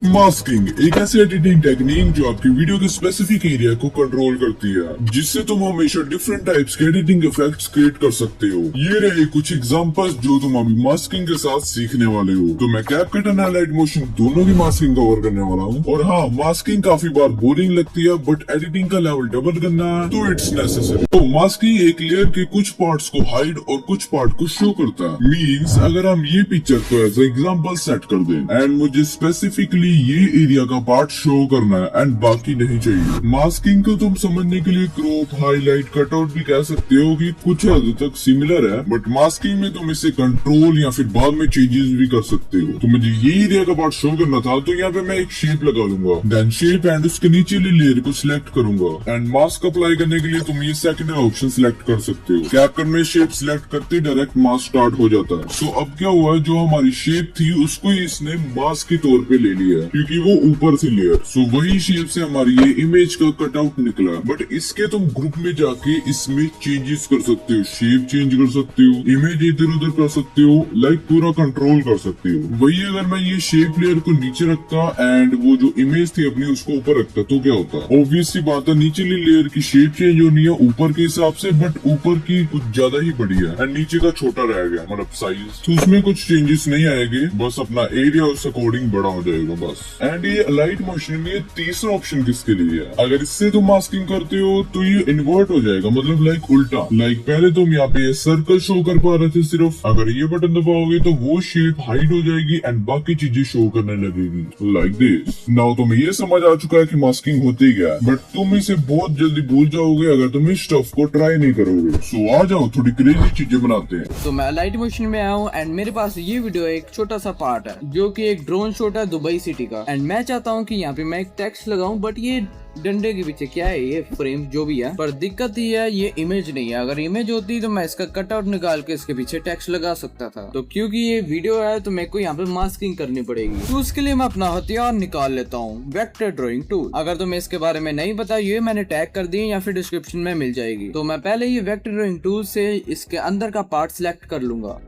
Masking एक ऐसी editing technique जो आपकी वीडियो के स्पेसिफिक एरिया को कंट्रोल करती है, जिससे तुम हमेशा डिफरेंट टाइप्स के एडिटिंग इफेक्ट्स क्रिएट कर सकते हो। ये रहे कुछ एग्जांपल्स जो तुम अभी मास्किंग के साथ सीखने वाले हो। तो मैं कैपकट और लाइट मोशन दोनों की मास्किंग कवर करने वाला हूँ। और हाँ, मास्किंग काफी बार बोरिंग लगती है, बट एडिटिंग का लेवल डबल करना है तो इट्स नेसेसरी। तो मास्किंग एक लेयर के कुछ पार्ट्स को हाइड और कुछ पार्ट को शो करता है। मीन्स अगर हम ये पिक्चर को एज एग्जाम्पल सेट कर दें एंड मुझे स्पेसिफिकली ये एरिया का पार्ट शो करना है एंड बाकी नहीं चाहिए। मास्किंग को तुम समझने के लिए क्रॉप, हाईलाइट, कटआउट भी कह सकते हो कि कुछ हद तक सिमिलर है, बट मास्किंग में तुम इसे कंट्रोल या फिर बाद में चेंजेस भी कर सकते हो। तो मुझे ये एरिया का पार्ट शो करना था, तो यहाँ पे मैं एक शेप लगा लूंगा, देन शेप एंड उसके नीचे लेयर को सिलेक्ट करूंगा एंड मास्क अप्लाई करने के लिए तुम ये सेकेंडरी ऑप्शन सिलेक्ट कर सकते हो। कैपकट में शेप सिलेक्ट करते डायरेक्ट मास्क स्टार्ट हो जाता है। तो अब क्या हुआ, जो हमारी शेप थी उसको इसने मास्क के तौर पे ले लिया क्योंकि वो ऊपर से लेयर। सो वही शेप से हमारी ये इमेज का कटआउट निकला। बट इसके तुम ग्रुप में जाके इसमें चेंजेस कर सकते हो, शेप चेंज कर सकते हो, इमेज इधर उधर कर सकते हो, लाइक पूरा कंट्रोल कर सकते हो। वही अगर मैं ये शेप लेयर को नीचे रखता एंड वो जो इमेज थी अपनी उसको ऊपर रखता तो क्या होता? ऑब्वियस सी बात है, नीचेली लेयर की शेप चेंज होनी है ऊपर के हिसाब से, बट ऊपर की कुछ ज्यादा ही बड़ी है एंड नीचे का छोटा रह गया, मतलब साइज। तो उसमें कुछ चेंजेस नहीं आएंगे, बस अपना एरिया उस अकॉर्डिंग बड़ा हो जाएगा बस। एंड ये लाइट मोशन, ये तीसरा ऑप्शन किसके लिए है? अगर इससे तुम मास्किंग करते हो तो ये इन्वर्ट हो जाएगा, मतलब लाइक उल्टा। लाइक पहले तुम यहाँ पे सर्कल शो कर पा रहे थे सिर्फ, अगर ये बटन दबाओगे तो वो शेप हाइड हो जाएगी एंड बाकी चीजें शो करने लगेगी लाइक दिस। नाउ तुम्हें ये समझ आ चुका है कि मास्किंग होती क्या है, बट तुम इसे बहुत जल्दी भूल जाओगे अगर तुम इस स्टफ को ट्राई नहीं करोगे। सो आ जाओ, थोड़ी क्रेजी चीजें बनाते हैं। तो मैं लाइट मोशन में आया हूँ एंड मेरे पास ये वीडियो एक छोटा सा पार्ट है जो कि एक ड्रोन शॉट है दुबई सिटी का। एंड मैं चाहता हूँ कि यहाँ पे मैं एक टेक्स्ट लगाऊं, बट ये डंडे के पीछे क्या है, ये फ्रेम जो भी है, पर दिक्कत ये है ये इमेज नहीं है। अगर इमेज होती तो मैं इसका कटआउट निकाल के इसके पीछे टेक्स्ट लगा सकता था। तो क्योंकि ये वीडियो है तो मेरे को यहाँ पे मास्किंग करनी पड़ेगी। तो उसके लिए मैं अपना हथियार निकाल लेता हूँ, वेक्टर ड्राइंग टूल। अगर तुम्हें इसके बारे में नहीं पता, ये मैंने टैग कर दी या फिर डिस्क्रिप्शन में मिल जाएगी। तो मैं पहले ये वेक्टर ड्राइंग टूल से इसके अंदर का पार्ट सिलेक्ट कर लूंगा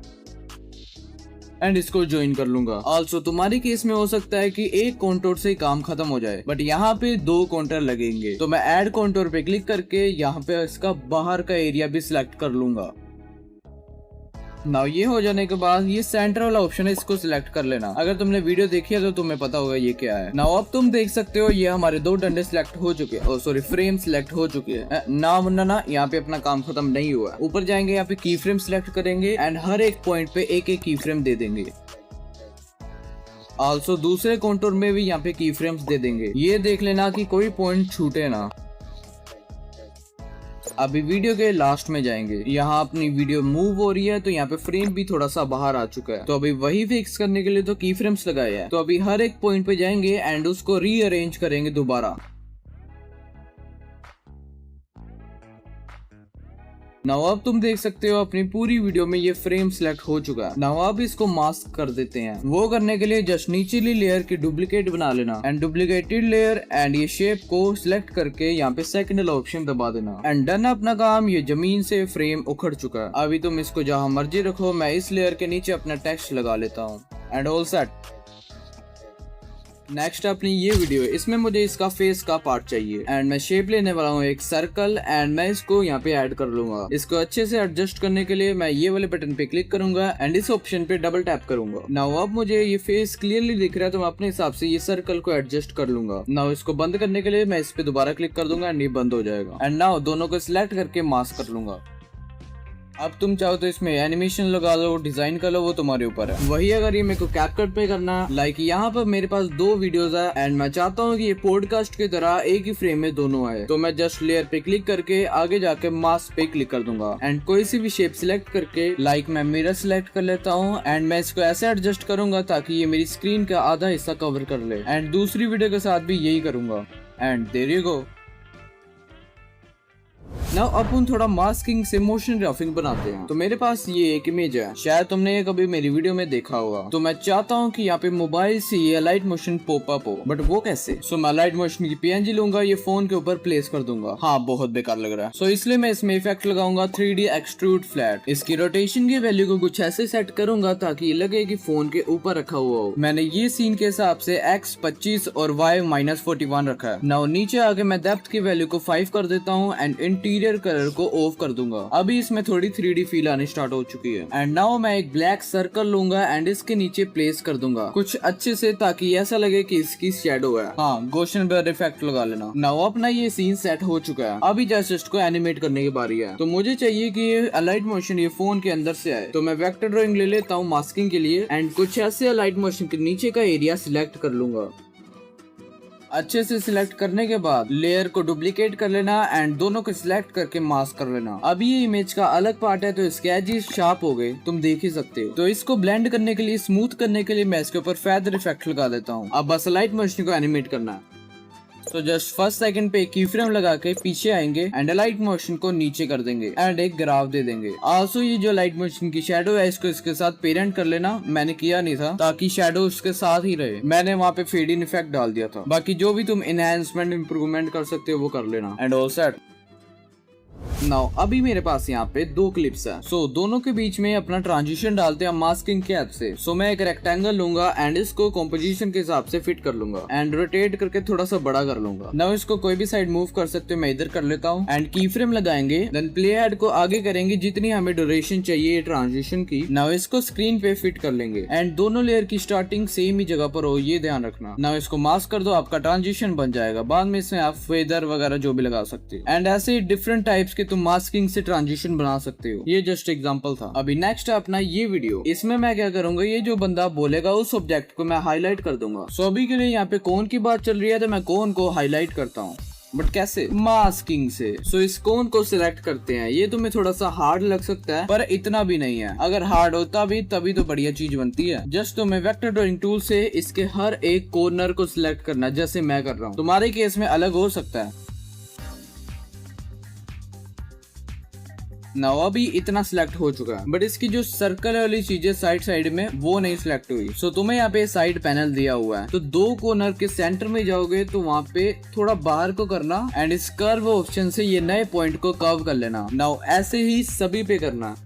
एंड इसको ज्वाइन कर लूंगा। आल्सो तुम्हारी केस में हो सकता है कि एक कॉन्टोर से ही काम खत्म हो जाए, बट यहाँ पे 2 कॉन्टोर लगेंगे। तो मैं ऐड कॉन्टोर पे क्लिक करके यहाँ पे इसका बाहर का एरिया भी सिलेक्ट कर लूंगा। नाउ ये हो जाने के बाद ये सेंटर वाला ऑप्शन है, इसको सिलेक्ट कर लेना। अगर तुमने वीडियो देखी है तो तुम्हें पता होगा ये क्या है। नाउ अब तुम देख सकते हो ये हमारे 2 डंडे सिलेक्ट हो चुके हैं, सॉरी फ्रेम सिलेक्ट हो चुके हैं। ना मुन्ना ना, यहाँ पे अपना काम खत्म नहीं हुआ है। ऊपर जाएंगे, यहाँ पे की फ्रेम सिलेक्ट करेंगे एंड हर एक पॉइंट पे एक एक की फ्रेम दे देंगे। आल्सो दूसरे कॉन्टूर में भी यहाँ पे की फ्रेम्स दे देंगे। ये देख लेना कि कोई पॉइंट छूटे ना। अभी वीडियो के लास्ट में जाएंगे, यहाँ अपनी वीडियो मूव हो रही है तो यहाँ पे फ्रेम भी थोड़ा सा बाहर आ चुका है। तो अभी वही फिक्स करने के लिए तो की फ्रेम्स लगाए हैं। तो अभी हर एक पॉइंट पे जाएंगे एंड उसको रीअरेंज करेंगे दोबारा। नाउ अब तुम देख सकते हो अपनी पूरी वीडियो में ये फ्रेम सिलेक्ट हो चुका है। नाउ अब इसको मास्क कर देते हैं। वो करने के लिए जस्ट नीचेली लेयर की डुप्लीकेट बना लेना एंड डुप्लीकेटेड लेयर एंड ये शेप को सिलेक्ट करके यहाँ पे सेकंड ऑप्शन दबा देना एंड डन। अपना काम, ये जमीन से फ्रेम उखड़ चुका है। अभी तुम इसको जहाँ मर्जी रखो, मैं इस लेयर के नीचे अपना टेक्स्ट लगा लेता हूँ एंड ऑल सेट। नेक्स्ट अपनी ये वीडियो, इसमें मुझे इसका फेस का पार्ट चाहिए एंड मैं शेप लेने वाला हूँ एक सर्कल एंड मैं इसको यहाँ पे ऐड कर लूंगा। इसको अच्छे से एडजस्ट करने के लिए मैं ये वाले बटन पे क्लिक करूंगा एंड इस ऑप्शन पे डबल टैप करूंगा। नाउ अब मुझे ये फेस क्लियरली दिख रहा है तो मैं अपने हिसाब से ये सर्कल को एडजस्ट कर लूंगा। नाउ इसको बंद करने के लिए मैं इस पे दोबारा क्लिक कर दूंगा एंड ये बंद हो जाएगा। एंड नाउ दोनों को सिलेक्ट करके मास्क कर लूंगा। अब तुम चाहो तो इसमें एनिमेशन लगा लो, डिजाइन कर लो, वो तुम्हारे ऊपर है। वही अगर ये मेरे को कैपकट पे करना, लाइक यहाँ पर मेरे पास 2 वीडियोस है एंड मैं चाहता हूँ कि ये पॉडकास्ट की तरह एक ही फ्रेम में दोनों आए, तो मैं जस्ट लेयर पे क्लिक करके आगे जाके मास्क पे क्लिक कर दूंगा एंड कोई सी भी शेप सिलेक्ट करके, लाइक मैं मिरर सिलेक्ट कर लेता हूँ एंड मैं इसको ऐसे एडजस्ट करूंगा ताकि ये मेरी स्क्रीन का आधा हिस्सा कवर कर ले एंड दूसरी वीडियो के साथ भी यही करूंगा and there you go. Now अपन थोड़ा मास्किंग से मोशन ग्राफिंग बनाते हैं। तो मेरे पास ये एक इमेज है, शायद तुमने ये कभी मेरी वीडियो में देखा होगा। तो मैं चाहता हूँ कि यहाँ पे मोबाइल से ये लाइट मोशन पॉप अप हो, बट वो कैसे? सो मैं लाइट मोशन की PNG लूंगा, ये फोन के ऊपर प्लेस कर दूंगा। हाँ, बहुत बेकार लग रहा है। सो इसलिए मैं इसमें इफेक्ट लगाऊंगा 3D एक्सट्रूड फ्लैट। इसकी रोटेशन की वैल्यू को कुछ ऐसे सेट करूंगा ताकि लगे कि फोन के ऊपर रखा हुआ हो। मैंने ये सीन के हिसाब से X 25 और Y -41 रखा है। नाउ नीचे आके मैं डेप्थ की वैल्यू को 5 कर देता हूँ एंड इंटीरियर कलर को ऑफ कर दूंगा। अभी इसमें थोड़ी 3D फील आनी स्टार्ट हो चुकी है। एंड नाउ मैं एक ब्लैक सर्कल लूंगा एंड इसके नीचे प्लेस कर दूंगा कुछ अच्छे से, ताकि ऐसा लगे कि इसकी शैडो है। हाँ, गोशन ब्लर इफेक्ट लगा लेना। नाउ अपना ये सीन सेट हो चुका है। अभी जस्ट इसको एनिमेट करने की बारी है। तो मुझे चाहिए कि ये अलाइट मोशन ये फोन के अंदर से आए। तो मैं वेक्टर ड्राइंग ले लेता हूँ मास्किंग के लिए एंड कुछ ऐसे अलाइट मोशन के नीचे का एरिया सिलेक्ट कर लूंगा। अच्छे से सिलेक्ट करने के बाद लेयर को डुप्लीकेट कर लेना एंड दोनों को सिलेक्ट करके मास्क कर लेना। अभी ये इमेज का अलग पार्ट है तो इसके एजेस शार्प हो गए, तुम देख ही सकते हो। तो इसको ब्लेंड करने के लिए, स्मूथ करने के लिए मैं इसके ऊपर फेदर इफेक्ट लगा देता हूँ। अब बस लाइट मोशन को एनिमेट करना है। तो जस्ट फर्स्ट सेकंड पे की फ्रेम लगा के पीछे आएंगे एंड लाइट मोशन को नीचे कर देंगे एंड एक ग्राफ दे देंगे। आल्सो ये जो लाइट मोशन की शेडो है इसको इसके साथ पेरेंट कर लेना। मैंने किया नहीं था ताकि शेडो उसके साथ ही रहे, मैंने वहाँ पे फेड इन इफेक्ट डाल दिया था। बाकी जो भी तुम एनहांसमेंट इंप्रूवमेंट कर सकते हो वो कर लेना एंड ऑल सेट। नाउ अभी मेरे पास यहाँ पे 2 क्लिप्स है। सो दोनों के बीच में अपना ट्रांजिशन डालते हैं मास्किंग के हेल्प से। सो मैं एक रेक्टेंगल लूंगा एंड इसको कॉम्पोजिशन के हिसाब से फिट कर लूंगा एंड रोटेट करके थोड़ा सा बड़ा कर लूंगा। नाउ इसको कोई भी साइड मूव कर सकते हो, मैं इधर कर लेता हूँ एंड की फ्रेम लगाएंगे। देन प्ले हेड को आगे करेंगे जितनी हमें ड्यूरेशन चाहिए ट्रांजिशन की। नाउ इसको स्क्रीन पे फिट कर लेंगे एंड दोनों लेयर की स्टार्टिंग सेम ही जगह पर हो, ये ध्यान रखना। नाउ इसको मास्क कर दो, आपका ट्रांजिशन बन जाएगा। बाद में इसमें आप फेदर वगैरह जो भी लगा सकते हो एंड ऐसे डिफरेंट टाइप्स के तुम मास्किंग से ट्रांजिशन बना सकते हो। ये जस्ट एग्जांपल था। अभी नेक्स्ट है अपना ये वीडियो। इसमें मैं क्या करूंगा, ये जो बंदा बोलेगा उस ऑब्जेक्ट को मैं हाईलाइट कर दूंगा। सो अभी के लिए यहाँ पे कोन की बात चल रही है तो मैं कोन को हाईलाइट करता हूँ, बट कैसे? मास्किंग से। सो इस कोन को सिलेक्ट करते हैं। ये तुम्हें थोड़ा सा हार्ड लग सकता है पर इतना भी नहीं है। अगर हार्ड होता भी तभी तो बढ़िया चीज बनती है। जस्ट तुम्हें वेक्टर ड्राइंग टूल से इसके हर एक कॉर्नर को सिलेक्ट करना, जैसे मैं कर रहा हूँ। तुम्हारे केस में अलग हो सकता है। नाउ अभी इतना सिलेक्ट हो चुका है, बट इसकी जो सर्कल वाली चीजें साइड साइड में वो नहीं सिलेक्ट हुई। सो तुम्हें यहाँ पे साइड पैनल दिया हुआ है, तो 2 कॉर्नर के सेंटर में जाओगे तो वहाँ पे थोड़ा बाहर को करना एंड इस कर्व ऑप्शन से ये नए पॉइंट को कर्व कर लेना। नाउ ऐसे ही सभी पे करना।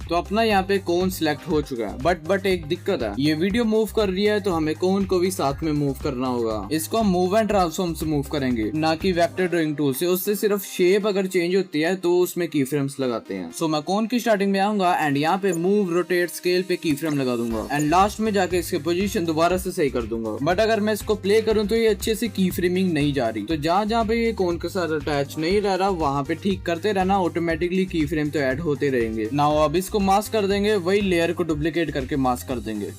तो अपना यहाँ पे कोन सिलेक्ट हो चुका है, बट एक दिक्कत है, ये वीडियो मूव कर रही है तो हमें कोन को भी साथ में मूव करना होगा। इसको हम मूव एंड ट्रांसफॉर्म से मूव करेंगे, ना कि वेक्टर ड्राइंग टूल से। उससे सिर्फ शेप अगर चेंज होती है तो उसमें की फ्रेम्स लगाते हैं। सो मैं कोन की स्टार्टिंग में आऊंगा एंड यहाँ पे मूव रोटेट स्केल पे की फ्रेम लगा दूंगा एंड लास्ट में जाके इसकी पोजीशन दोबारा से सही कर दूंगा। बट अगर मैं इसको प्ले करूँ तो ये अच्छे से की फ्रेमिंग नहीं जा रही। तो जहाँ पे ये कोन के साथ अटैच नहीं रह रहा वहाँ पे ठीक करते रहना, ऑटोमेटिकली की फ्रेम तो ऐड होते रहेंगे। नाउ अब इसको मास्क कर देंगे, वही लेयर को डुप्लीकेट करके मास्क कर देंगे।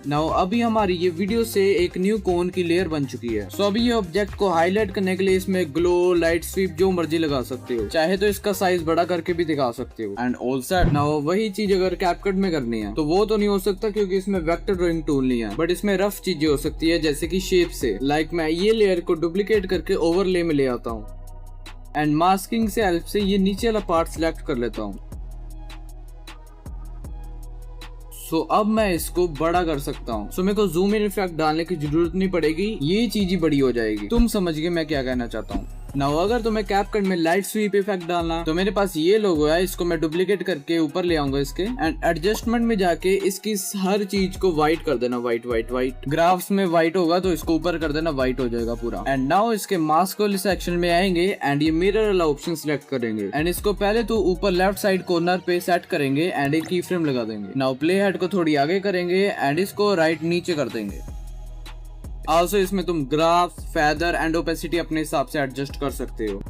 नाउ अभी हमारी ये वीडियो से एक न्यू कोन की लेयर बन चुकी है। सो अभी ये ऑब्जेक्ट को हाईलाइट करने के लिए इसमें ग्लो, लाइट स्वीप जो मर्जी लगा सकते हो, चाहे तो इसका साइज बड़ा करके भी दिखा सकते हो एंड ऑल सेट। नाउ वही चीज अगर कैपकट में करनी है तो वो तो नहीं हो सकता क्योंकि इसमें वेक्टर ड्राइंग टूल नहीं है, बट इसमें रफ चीजें हो सकती है जैसे कि शेप से। लाइक मैं ये लेयर को डुप्लीकेट करके ओवरले में ले आता हूँ एंड मास्किंग से हेल्प से ये नीचे वाला पार्ट सिलेक्ट कर लेता हूँ। सो अब मैं इसको बड़ा कर सकता हूँ। सो मेरे को जूम इन इफेक्ट डालने की जरूरत नहीं पड़ेगी, ये चीज ही बड़ी हो जाएगी। तुम समझ गए मैं क्या कहना चाहता हूँ। नाउ अगर तुम्हें कैपकट में लाइट स्वीप इफेक्ट डालना तो मेरे पास ये लोगो है, इसको मैं डुप्लीकेट करके ऊपर ले आऊंगा इसके एंड एडजस्टमेंट में जाके इसकी हर चीज को व्हाइट कर देना। व्हाइट व्हाइट व्हाइट ग्राफ्स में व्हाइट होगा तो इसको ऊपर कर देना, व्हाइट हो जाएगा पूरा। एंड नाउ इसके मास्क वाले सेक्शन में आएंगे एंड ये मिरर वाला ऑप्शन सिलेक्ट करेंगे एंड इसको पहले तो ऊपर लेफ्ट साइड कॉर्नर पे सेट करेंगे एंड एक की फ्रेम लगा देंगे। नाउ प्ले हेड को थोड़ी आगे करेंगे एंड इसको राइट नीचे कर देंगे। आल्सो इसमें तुम ग्राफ, फेदर एंड ओपेसिटी अपने हिसाब से एडजस्ट कर सकते हो।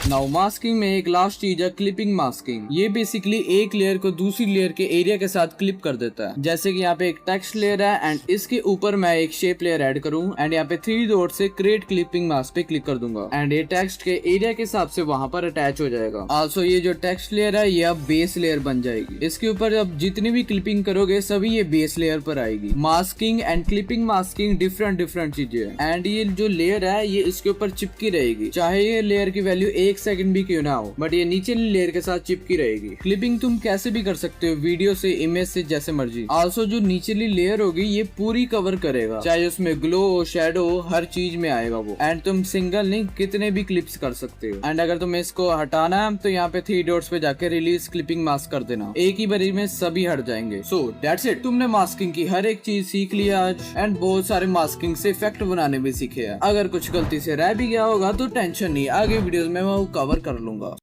नाउ मास्किंग में एक लास्ट चीज है क्लिपिंग मास्किंग। ये बेसिकली एक लेयर को दूसरी लेयर के एरिया के साथ क्लिप कर देता है। जैसे कि यहाँ पे एक टेक्स्ट लेयर है एंड इसके ऊपर मैं एक शेप लेयर ऐड करूँ एंड यहाँ पे 3 डॉट से क्रिएट क्लिपिंग मास्क पे क्लिक कर दूंगा एंड ये टेक्स्ट के एरिया के हिसाब से वहां पर अटैच हो जाएगा। आल्सो ये जो टेक्स्ट लेयर है ये अब बेस लेयर बन जाएगी। इसके ऊपर अब जितनी भी क्लिपिंग करोगे सभी ये बेस लेयर पर आएगी। Masking and clipping masking different चीजें है एंड ये जो लेयर है ये इसके ऊपर चिपकी रहेगी, चाहे ये लेयर की वैल्यू 1 सेकंड भी क्यों ना हो, बट ये नीचे लेयर के साथ चिपकी रहेगी। क्लिपिंग तुम कैसे भी कर सकते हो, वीडियो से, इमेज से, जैसे मर्जी। आल्सो जो नीचेली लेयर होगी ये पूरी कवर करेगा, चाहे उसमें ग्लो हो, शेडो हो, हर चीज में आएगा वो। एंड तुम सिंगल नहीं कितने भी क्लिप्स कर सकते हो। एंड अगर तुम्हें इसको हटाना है तो यहाँ पे 3 डॉट्स पे जाके रिलीज क्लिपिंग मास्क कर देना, एक ही बारी में सभी हट जाएंगे। सो दैट्स इट, तुमने मास्किंग की हर एक चीज सीख लिया आज एंड बहुत सारे मास्किंग से इफेक्ट बनाने भी सीखे हैं। अगर कुछ गलती से रह भी गया होगा तो टेंशन नहीं, आगे वीडियोस में मैं वो कवर कर लूंगा।